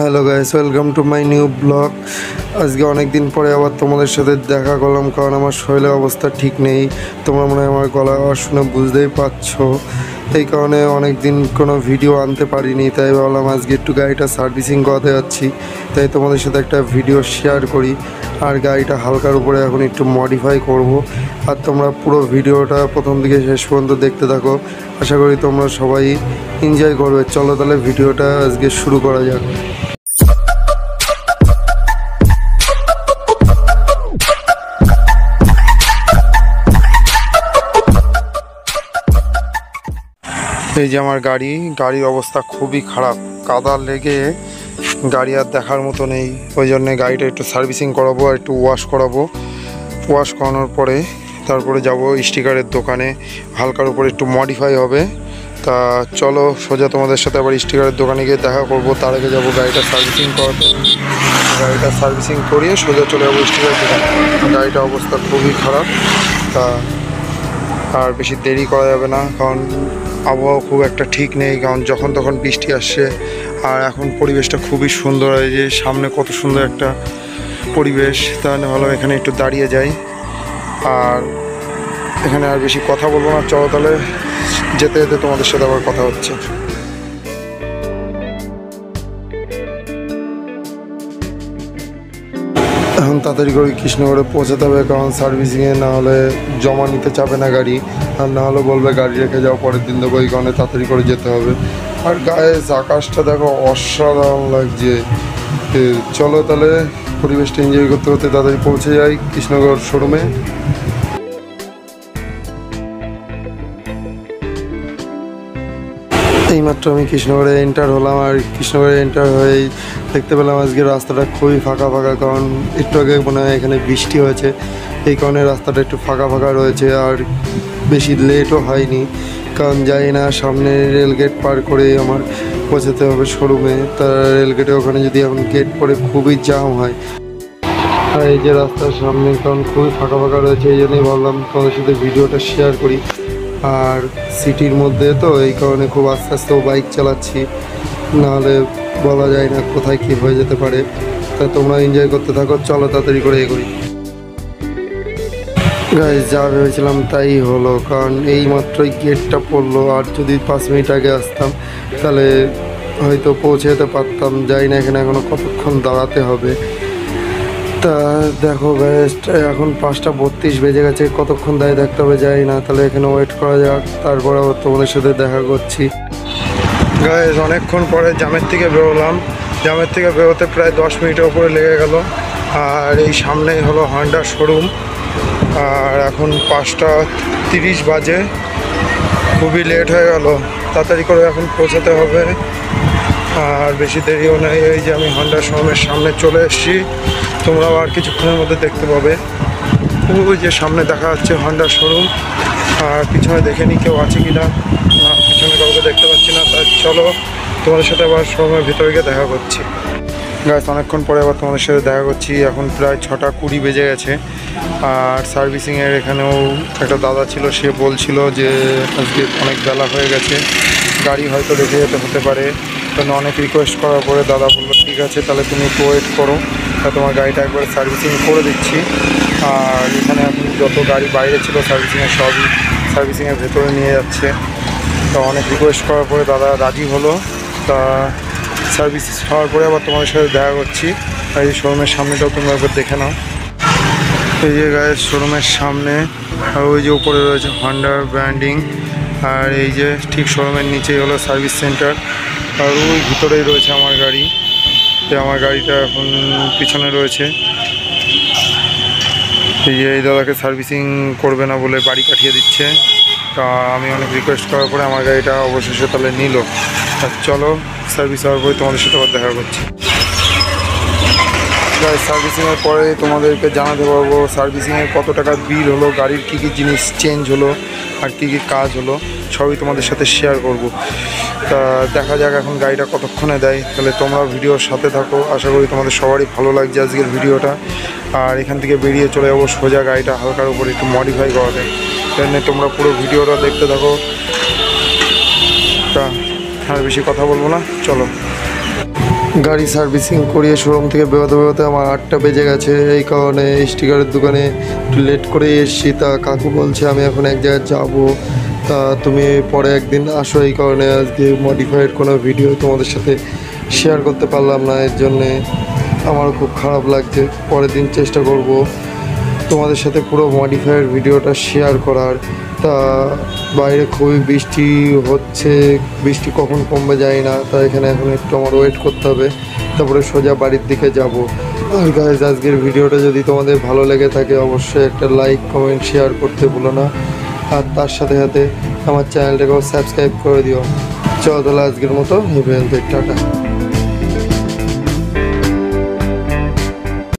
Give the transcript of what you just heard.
Hello guys, welcome to my new blog. আজকে অনেক দিন পরে আবার তোমাদের সাথে দেখা করলাম, কারণ আমার শরীরের অবস্থা ঠিক নেই। তোমরা মনে হয় আমার গলা আওয়াজ শুনে বুঝতেই পারছো। এই কারণে অনেক দিন কোনো ভিডিও আনতে পারিনি, তাই ভাবলাম আজকে একটু গাড়িটা সার্ভিসিং করাতে যাচ্ছি, তাই তোমাদের সাথে একটা ভিডিও শেয়ার করি। আর গাড়িটা হালকার উপরে এখন একটু মডিফাই করব। আর তোমরা পুরো ভিডিওটা প্রথম থেকে শেষ পর্যন্ত দেখতে থাকো, আশা করি তোমরা সবাই এনজয় করবে। চলো তাহলে ভিডিওটা আজকে শুরু করা যাক। এই যে আমার গাড়ির অবস্থা খুবই খারাপ, কাদা লেগে গাড়ি আর দেখার মতো নেই। ওই জন্যে গাড়িটা একটু সার্ভিসিং করাবো আর একটু ওয়াশ করাবো। ওয়াশ করানোর পরে তারপরে যাব স্টিকারের দোকানে, হালকার উপরে একটু মডিফাই হবে। তা চলো সোজা তোমাদের সাথে আবার স্টিকারের দোকানে গিয়ে দেখা করবো। তার আগে যাবো গাড়িটা সার্ভিসিং করাতে, গাড়িটা সার্ভিসিং করিয়ে সোজা চলে যাবো স্টিকারের দোকানে। গাড়িটার অবস্থা খুবই খারাপ, তা আর বেশি দেরি করা যাবে না, কারণ আবহাওয়া খুব একটা ঠিক নেই, কারণ যখন তখন বৃষ্টি আসছে। আর এখন পরিবেশটা খুবই সুন্দর, এই যে সামনে কত সুন্দর একটা পরিবেশ। তাহলে ভালো এখানে একটু দাঁড়িয়ে যাই, আর এখানে আর বেশি কথা বলবো না। চলো তাহলে যেতে যেতে তোমাদের সাথে আবার কথা হচ্ছে। এখন তাড়াতাড়ি করে কৃষ্ণগড়ে পৌঁছাতে হবে, কারণ সার্ভিসিংয়ে না হলে জমা নিতে চাবে না গাড়ি, আর না হলে বলবে গাড়ি রেখে যাও, পরের দিন দেবো। এই কারণে তাড়াতাড়ি করে যেতে হবে। আর গায়ে আকাশটা দেখো অসাধারণ লাগছে। চলো তাহলে পরিবেশটা এনজয় করতে করতে তাড়াতাড়ি পৌঁছে যাই কৃষ্ণগড় শোরুমে। এইমাত্র আমি কৃষ্ণগড়ে এন্টার হলাম, আর কৃষ্ণগড়ে এন্টার হয়েই দেখতে পেলাম আজকে রাস্তাটা খুবই ফাঁকা ফাঁকা, কারণ একটু আগে মনে হয় এখানে বৃষ্টি হয়েছে, এই কারণে রাস্তাটা একটু ফাঁকা ফাঁকা রয়েছে। আর বেশি লেটও হয়নি, কারণ যাই না সামনে রেলগেট পার করে আমার পৌঁছাতে হবে শোরুমে। তার রেলগেটে ওখানে যদি এখন গেট পরে খুবই জ্যাম হয়। আর এই যে রাস্তার সামনে কারণ খুবই ফাঁকা ফাঁকা রয়েছে, এই জন্যই ভাবলাম তোমাদের সাথে ভিডিওটা শেয়ার করি। আর সিটির মধ্যে তো এই কারণে খুব আস্তে আস্তেও বাইক চালাচ্ছি, নাহলে বলা যায় না কোথায় কী হয়ে যেতে পারে। তা তোমরা এনজয় করতে থাকো, চলো তাড়াতাড়ি করে এগোই। গাইস, যা ভেবেছিলাম তাই হলো, কারণ এই মাত্রই গেটটা পড়লো, আর যদি 5 মিনিট আগে আসতাম তাহলে হয়তো পৌঁছে যেতে পারতাম। যাই না এখানে এখনও কতক্ষণ দাঁড়াতে হবে। তা দেখো গাইস, এখন 5টা 32 বেজে গেছে, কতক্ষণ দাঁড়িয়ে থাকতে হবে যাই না। তাহলে এখানে ওয়েট করা যাক, তারপরে আবার তোমাদের সাথে দেখা করছি। গাইস, অনেকক্ষণ পরে জামের থেকে বেরোলাম। জামের থেকে বেরোতে প্রায় 10 মিনিটের উপরে লেগে গেল। আর এই সামনেই হলো হন্ডা শোরুম। আর এখন 5টা 30 বাজে, খুবই লেট হয়ে গেল। তাড়াতাড়ি করে এখন পৌঁছাতে হবে, আর বেশি দেরিও নেই। এই যে আমি হন্ডা শোরুমের সামনে চলে এসেছি, তোমরাও আর কিছুক্ষণের মধ্যে দেখতে পাবে। ওই যে সামনে দেখা যাচ্ছে হন্ডা শোরুম, আর পিছনে দেখে নি কেউ আছে কি না। পিছনে কাউকে দেখতে পাচ্ছি না। তাই চলো তোমাদের সাথে আবার শোরুমের ভিতরে গিয়ে দেখা করছি। গাইস, অনেকক্ষণ পরে আবার তোমাদের সাথে দেখা করছি। এখন প্রায় 6টা 20 বেজে গেছে। আর সার্ভিসিংয়ের এখানেও একটা দাদা ছিল, সে বলছিল যে আজকে অনেক বেলা হয়ে গেছে, গাড়ি হয়তো রেখে যেতে হতে পারে। কারণ অনেক রিকোয়েস্ট করার পরে দাদা বললো ঠিক আছে, তাহলে তুমি একটু ওয়েট করো, তা তোমার গাড়িটা একবার সার্ভিসিং করে দিচ্ছি। আর এখানে এখন যত গাড়ি বাইরে ছিল সার্ভিসিংয়ের, সবই সার্ভিসিংয়ের ভেতরে নিয়ে যাচ্ছে। তা অনেক রিকোয়েস্ট করার পরে দাদা রাজি হলো। তা সার্ভিস হওয়ার পরে আবার তোমাদের সাথে দেখা করছি। আর এই শোরুমের সামনেটাও তোমরা একবার দেখে নাও। এই যে গায়ের শোরুমের সামনে, আর ওই যে উপরে রয়েছে হন্ডার ব্র্যান্ডিং, আর এই যে ঠিক শোরুমের নিচেই হলো সার্ভিস সেন্টার। আর ওই ভিতরেই রয়েছে আমার গাড়ি, আমার গাড়িটা এখন পিছনে রয়েছে। এই যে এই দাদাকে সার্ভিসিং করবে না বলে বাড়ি পাঠিয়ে দিচ্ছে। তা আমি অনেক রিকোয়েস্ট করার পরে আমার গাড়িটা অবশেষে তাহলে নিল। আর চলো সার্ভিস হওয়ার পরে তোমাদের সাথে আবার দেখা করছি। সার্ভিসিংয়ের পরে তোমাদেরকে জানাতে পারবো সার্ভিসিংয়ের কত টাকা বিল হলো, গাড়ির কী কী জিনিস চেঞ্জ হলো, আর কী কী কাজ হলো, সবই তোমাদের সাথে শেয়ার করব। তা দেখা যাক এখন গাড়িটা কতক্ষণে দেয়। তাহলে তোমরা ভিডিওর সাথে থাকো, আশা করি তোমাদের সবারই ভালো লাগছে আজকের ভিডিওটা। আর এখান থেকে বেরিয়ে চলে যাবো সোজা গাড়িটা হালকার উপর একটু মডিফাই করাতে। তাই তোমরা পুরো ভিডিওটা দেখতে থাকো। তা আর বেশি কথা বলবো না, চলো। গাড়ি সার্ভিসিং করিয়ে শোরুম থেকে বেরোতে বেরোতে আমার 8টা বেজে গেছে। এই কারণে স্টিকারের দোকানে একটু লেট করে এসেছি। তা কাকু বলছে আমি এখন এক জায়গায় যাবো, তা তুমি পরে একদিন আসো। এই কারণে আজকে মডিফাইড কোনো ভিডিও তোমাদের সাথে শেয়ার করতে পারলাম না, এর জন্যে আমারও খুব খারাপ লাগছে। পরের দিন চেষ্টা করব তোমাদের সাথে পুরো মডিফাইড ভিডিওটা শেয়ার করার। তা বাইরে খুবই বৃষ্টি হচ্ছে, বৃষ্টি কখন কমবে যায় না। তা এখানে এখন একটু আমার ওয়েট করতে হবে, তারপরে সোজা বাড়ির দিকে যাব। আর গাইজ, আজকের ভিডিওটা যদি তোমাদের ভালো লেগে থাকে অবশ্যই একটা লাইক কমেন্ট শেয়ার করতে ভুলো না, আর তার সাথে সাথে আমার চ্যানেলটাকেও সাবস্ক্রাইব করে দিও। চলো তাহলে আজকের মতো টাটা।